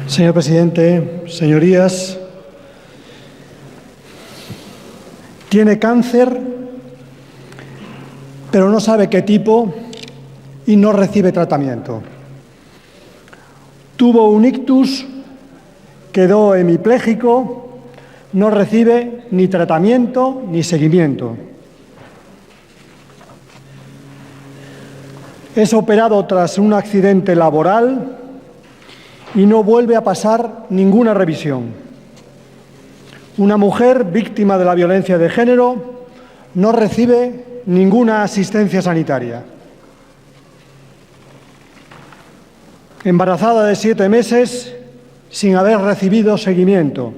Señor presidente, señorías, tiene cáncer, pero no sabe qué tipo y no recibe tratamiento. Tuvo un ictus, quedó hemipléjico, no recibe ni tratamiento ni seguimiento. Es operado tras un accidente laboral y no vuelve a pasar ninguna revisión. Una mujer víctima de la violencia de género no recibe ninguna asistencia sanitaria. Embarazada de 7 meses sin haber recibido seguimiento.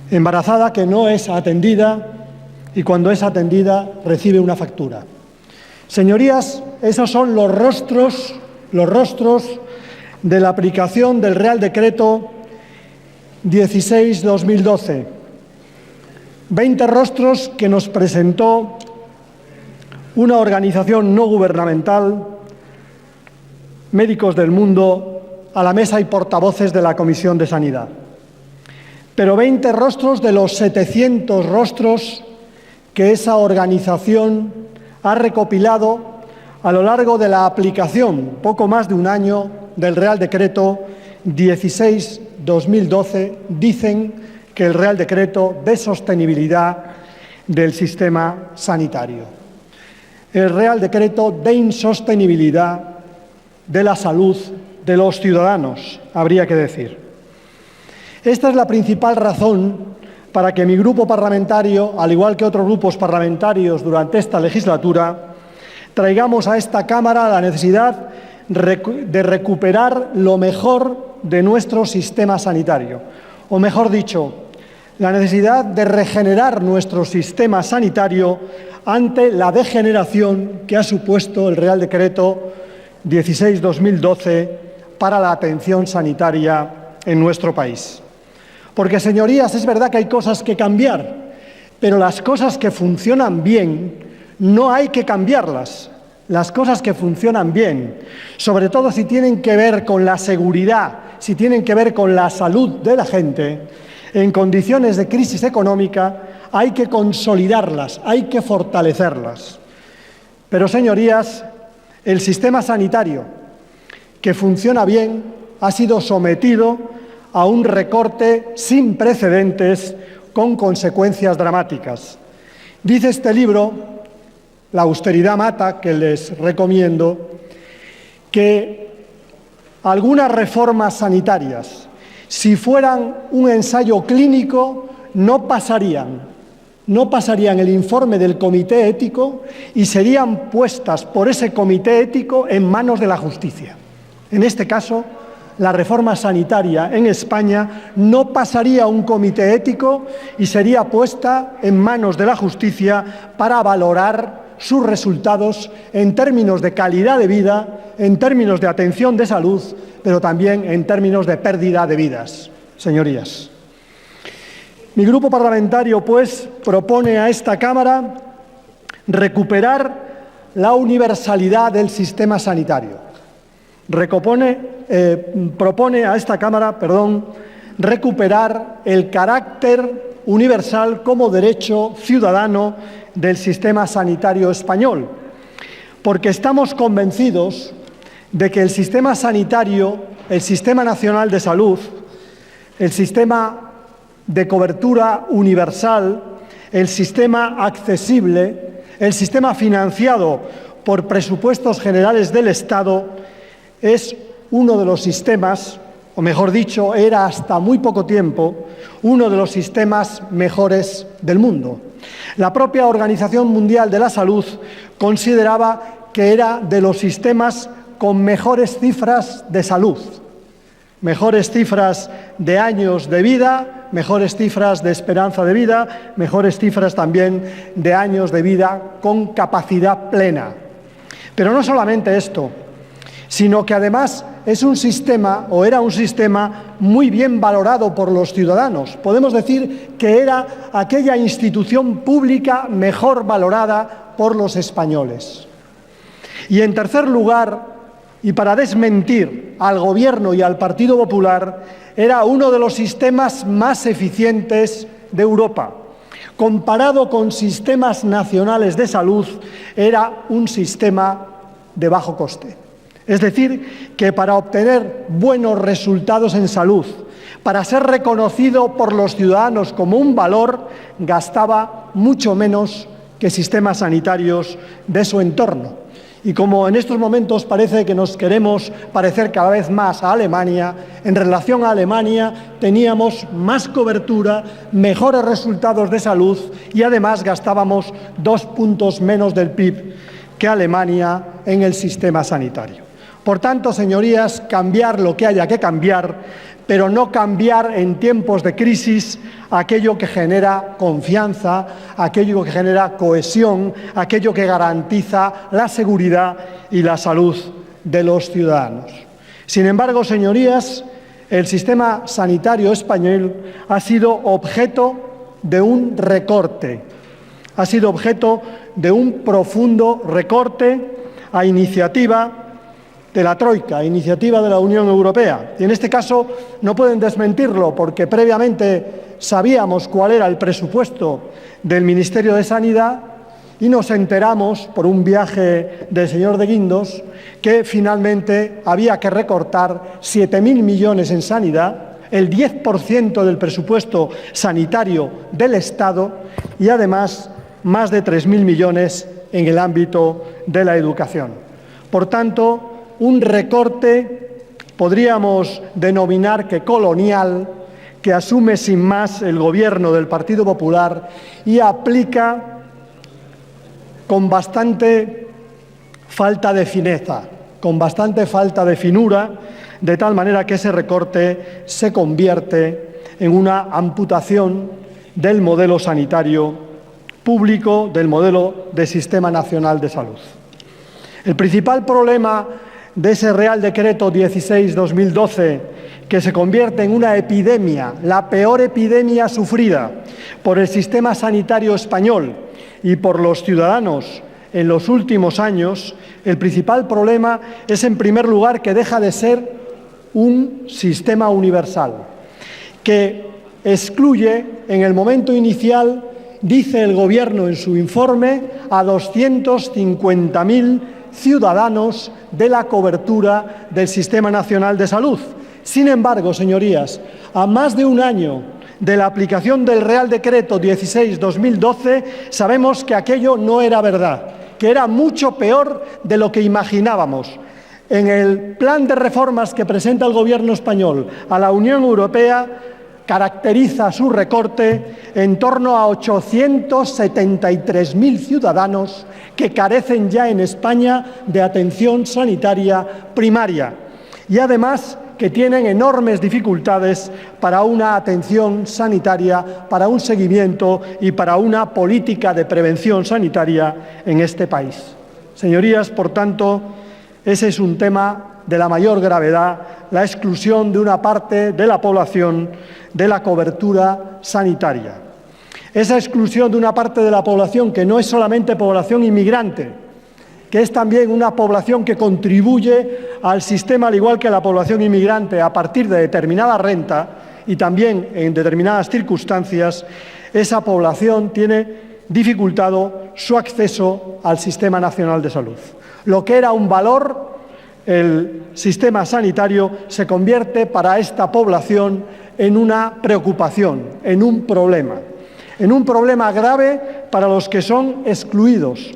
Embarazada que no es atendida y cuando es atendida recibe una factura. Señorías, esos son los rostros de la aplicación del Real Decreto 16/2012. 20 rostros que nos presentó una organización no gubernamental, Médicos del Mundo, a la mesa y portavoces de la Comisión de Sanidad. Pero 20 rostros de los 700 rostros que esa organización ha recopilado a lo largo de la aplicación, poco más de un año, del Real Decreto 16/2012, dicen que el Real Decreto de sostenibilidad del sistema sanitario. El Real Decreto de insostenibilidad de la salud de los ciudadanos, habría que decir. Esta es la principal razón para que mi grupo parlamentario, al igual que otros grupos parlamentarios durante esta legislatura, traigamos a esta Cámara la necesidad de recuperar lo mejor de nuestro sistema sanitario, o mejor dicho, la necesidad de regenerar nuestro sistema sanitario ante la degeneración que ha supuesto el Real Decreto 16/2012 para la atención sanitaria en nuestro país. Porque, señorías, es verdad que hay cosas que cambiar, pero las cosas que funcionan bien no hay que cambiarlas. Las cosas que funcionan bien, sobre todo si tienen que ver con la seguridad, si tienen que ver con la salud de la gente, en condiciones de crisis económica, hay que consolidarlas, hay que fortalecerlas. Pero, señorías, el sistema sanitario, que funciona bien, ha sido sometido a un recorte sin precedentes con consecuencias dramáticas. Dice este libro, La austeridad mata, que les recomiendo, que algunas reformas sanitarias, si fueran un ensayo clínico, no pasarían el informe del comité ético y serían puestas por ese comité ético en manos de la justicia. En este caso, la reforma sanitaria en España no pasaría un comité ético y sería puesta en manos de la justicia para valorar sus resultados en términos de calidad de vida, en términos de atención de salud, pero también en términos de pérdida de vidas, señorías. Mi grupo parlamentario, pues, propone a esta Cámara recuperar la universalidad del sistema sanitario. Propone a esta Cámara, recuperar el carácter universal como derecho ciudadano del sistema sanitario español, porque estamos convencidos de que el sistema sanitario, el Sistema Nacional de Salud, el sistema de cobertura universal, el sistema accesible, el sistema financiado por presupuestos generales del Estado, es uno de los sistemas, o mejor dicho, era hasta muy poco tiempo, uno de los sistemas mejores del mundo. La propia Organización Mundial de la Salud consideraba que era de los sistemas con mejores cifras de salud, mejores cifras de años de vida, mejores cifras de esperanza de vida, mejores cifras también de años de vida con capacidad plena. Pero no solamente esto, sino que además es un sistema, o era un sistema, muy bien valorado por los ciudadanos. Podemos decir que era aquella institución pública mejor valorada por los españoles. Y en tercer lugar, y para desmentir al Gobierno y al Partido Popular, era uno de los sistemas más eficientes de Europa. Comparado con sistemas nacionales de salud, era un sistema de bajo coste. Es decir, que para obtener buenos resultados en salud, para ser reconocido por los ciudadanos como un valor, gastaba mucho menos que sistemas sanitarios de su entorno. Y como en estos momentos parece que nos queremos parecer cada vez más a Alemania, en relación a Alemania teníamos más cobertura, mejores resultados de salud y además gastábamos 2 puntos menos del PIB que Alemania en el sistema sanitario. Por tanto, señorías, cambiar lo que haya que cambiar, pero no cambiar en tiempos de crisis aquello que genera confianza, aquello que genera cohesión, aquello que garantiza la seguridad y la salud de los ciudadanos. Sin embargo, señorías, el sistema sanitario español ha sido objeto de un recorte, ha sido objeto de un profundo recorte a iniciativa de la Troika, iniciativa de la Unión Europea. Y en este caso no pueden desmentirlo porque previamente sabíamos cuál era el presupuesto del Ministerio de Sanidad y nos enteramos por un viaje del señor de Guindos que finalmente había que recortar 7.000 millones en sanidad, el 10% del presupuesto sanitario del Estado y además más de 3.000 millones en el ámbito de la educación. Por tanto, un recorte podríamos denominar que colonial, que asume sin más el Gobierno del Partido Popular y aplica con bastante falta de fineza, con bastante falta de finura, de tal manera que ese recorte se convierte en una amputación del modelo sanitario público, del modelo de Sistema Nacional de Salud. El principal problema de ese Real Decreto 16/2012, que se convierte en una epidemia, la peor epidemia sufrida por el sistema sanitario español y por los ciudadanos en los últimos años, el principal problema es, en primer lugar, que deja de ser un sistema universal, que excluye en el momento inicial, dice el Gobierno en su informe, a 250.000 ciudadanos de la cobertura del Sistema Nacional de Salud. Sin embargo, señorías, a más de un año de la aplicación del Real Decreto 16/2012, sabemos que aquello no era verdad, que era mucho peor de lo que imaginábamos. En el plan de reformas que presenta el Gobierno español a la Unión Europea, caracteriza su recorte en torno a 873.000 ciudadanos que carecen ya en España de atención sanitaria primaria y además que tienen enormes dificultades para una atención sanitaria, para un seguimiento y para una política de prevención sanitaria en este país. Señorías, por tanto, ese es un tema de la mayor gravedad, la exclusión de una parte de la población de la cobertura sanitaria. Esa exclusión de una parte de la población que no es solamente población inmigrante, que es también una población que contribuye al sistema, al igual que la población inmigrante, a partir de determinada renta y también en determinadas circunstancias, esa población tiene dificultado su acceso al Sistema Nacional de Salud. Lo que era un valor, el sistema sanitario, se convierte para esta población en una preocupación, en un problema grave para los que son excluidos,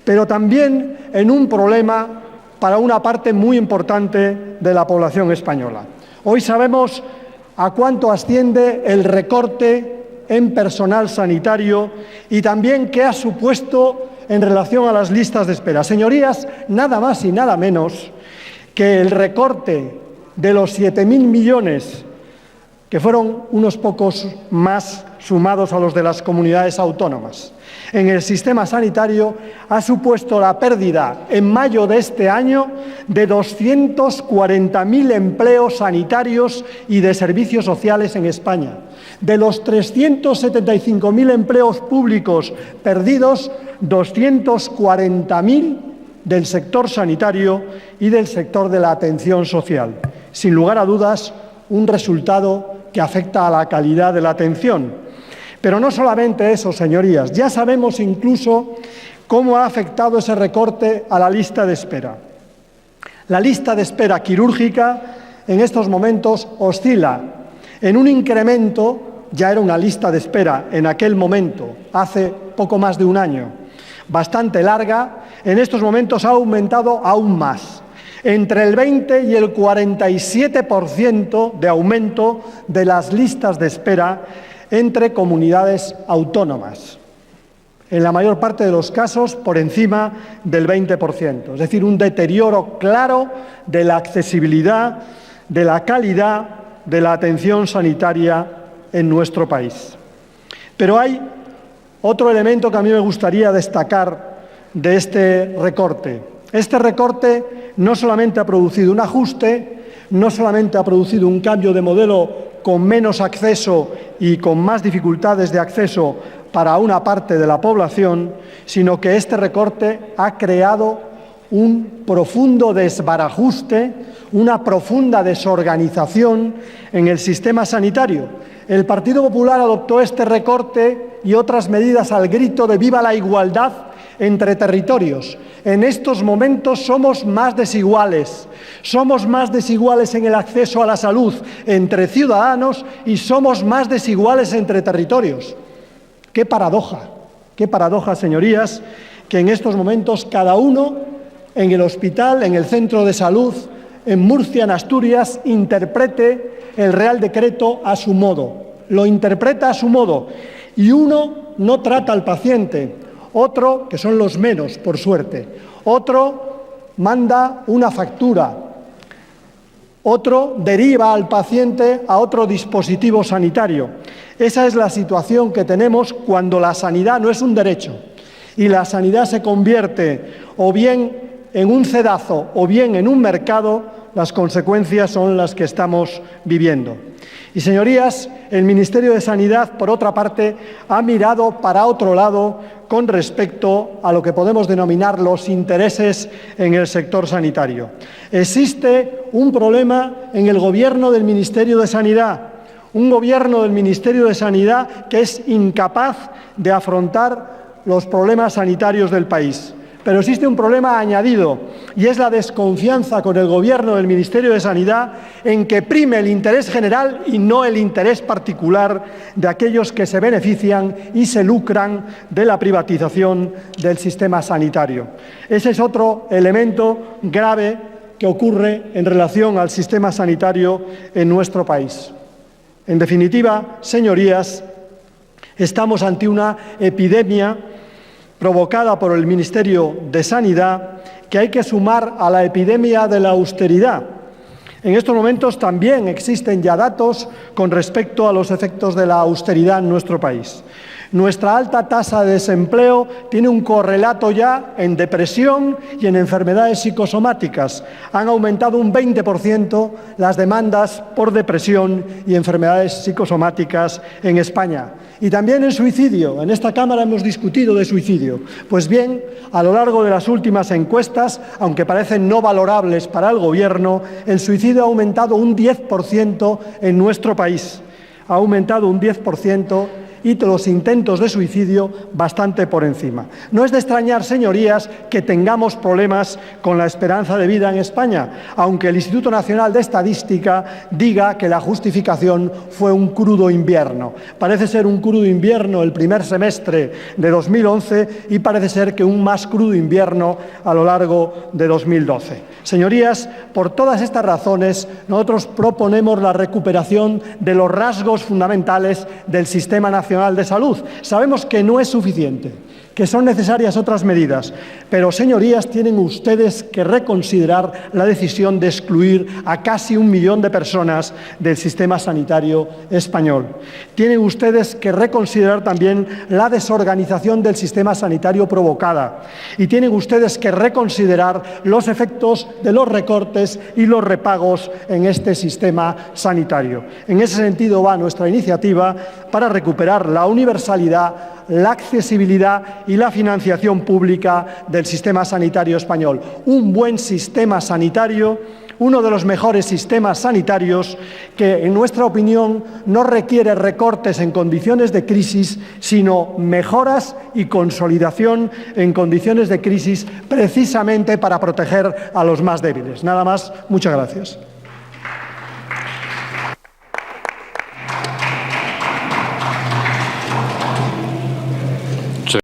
pero también en un problema para una parte muy importante de la población española. Hoy sabemos a cuánto asciende el recorte en personal sanitario y también qué ha supuesto en relación a las listas de espera. Señorías, nada más y nada menos que el recorte de los 7.000 millones, que fueron unos pocos más sumados a los de las comunidades autónomas, en el sistema sanitario, ha supuesto la pérdida en mayo de este año de 240.000 empleos sanitarios y de servicios sociales en España. De los 375.000 empleos públicos perdidos, 240.000 del sector sanitario y del sector de la atención social. Sin lugar a dudas, un resultado que afecta a la calidad de la atención. Pero no solamente eso, señorías, ya sabemos incluso cómo ha afectado ese recorte a la lista de espera. La lista de espera quirúrgica en estos momentos oscila en un incremento, ya era una lista de espera en aquel momento, hace poco más de un año, bastante larga, en estos momentos ha aumentado aún más, entre el 20 y el 47% de aumento de las listas de espera entre comunidades autónomas. En la mayor parte de los casos, por encima del 20%. Es decir, un deterioro claro de la accesibilidad, de la calidad de la atención sanitaria en nuestro país. Pero hay otro elemento que a mí me gustaría destacar de este recorte. Este recorte no solamente ha producido un ajuste, no solamente ha producido un cambio de modelo con menos acceso y con más dificultades de acceso para una parte de la población, sino que este recorte ha creado un profundo desbarajuste, una profunda desorganización en el sistema sanitario. El Partido Popular adoptó este recorte y otras medidas al grito de ¡viva la igualdad entre territorios! En estos momentos somos más desiguales en el acceso a la salud entre ciudadanos y somos más desiguales entre territorios. ¡Qué paradoja, señorías, que en estos momentos cada uno en el hospital, en el centro de salud, en Murcia, en Asturias, interprete el Real Decreto a su modo, lo interpreta a su modo, y uno no trata al paciente, otro, que son los menos, por suerte, otro manda una factura, otro deriva al paciente a otro dispositivo sanitario. Esa es la situación que tenemos cuando la sanidad no es un derecho y la sanidad se convierte o bien en un cedazo o bien en un mercado. Las consecuencias son las que estamos viviendo. Y, señorías, el Ministerio de Sanidad, por otra parte, ha mirado para otro lado con respecto a lo que podemos denominar los intereses en el sector sanitario. Existe un problema en el Gobierno del Ministerio de Sanidad, un Gobierno del Ministerio de Sanidad que es incapaz de afrontar los problemas sanitarios del país. Pero existe un problema añadido y es la desconfianza con el Gobierno del Ministerio de Sanidad en que prime el interés general y no el interés particular de aquellos que se benefician y se lucran de la privatización del sistema sanitario. Ese es otro elemento grave que ocurre en relación al sistema sanitario en nuestro país. En definitiva, señorías, estamos ante una epidemia provocada por el Ministerio de Sanidad, que hay que sumar a la epidemia de la austeridad. En estos momentos también existen ya datos con respecto a los efectos de la austeridad en nuestro país. Nuestra alta tasa de desempleo tiene un correlato ya en depresión y en enfermedades psicosomáticas. Han aumentado un 20% las demandas por depresión y enfermedades psicosomáticas en España. Y también el suicidio. En esta Cámara hemos discutido de suicidio. Pues bien, a lo largo de las últimas encuestas, aunque parecen no valorables para el Gobierno, el suicidio ha aumentado un 10% en nuestro país. Ha aumentado un 10% y los intentos de suicidio bastante por encima. No es de extrañar, señorías, que tengamos problemas con la esperanza de vida en España, aunque el Instituto Nacional de Estadística diga que la justificación fue un crudo invierno. Parece ser un crudo invierno el primer semestre de 2011 y parece ser que un más crudo invierno a lo largo de 2012. Señorías, por todas estas razones, nosotros proponemos la recuperación de los rasgos fundamentales del Sistema Nacional de Salud. Sabemos que no es suficiente, que son necesarias otras medidas, pero, señorías, tienen ustedes que reconsiderar la decisión de excluir a casi 1 millón de personas del sistema sanitario español. Tienen ustedes que reconsiderar también la desorganización del sistema sanitario provocada y tienen ustedes que reconsiderar los efectos de los recortes y los repagos en este sistema sanitario. En ese sentido va nuestra iniciativa para recuperar garantizar la universalidad, la accesibilidad y la financiación pública del sistema sanitario español. Un buen sistema sanitario, uno de los mejores sistemas sanitarios que, en nuestra opinión, no requiere recortes en condiciones de crisis, sino mejoras y consolidación en condiciones de crisis, precisamente para proteger a los más débiles. Nada más. Muchas gracias.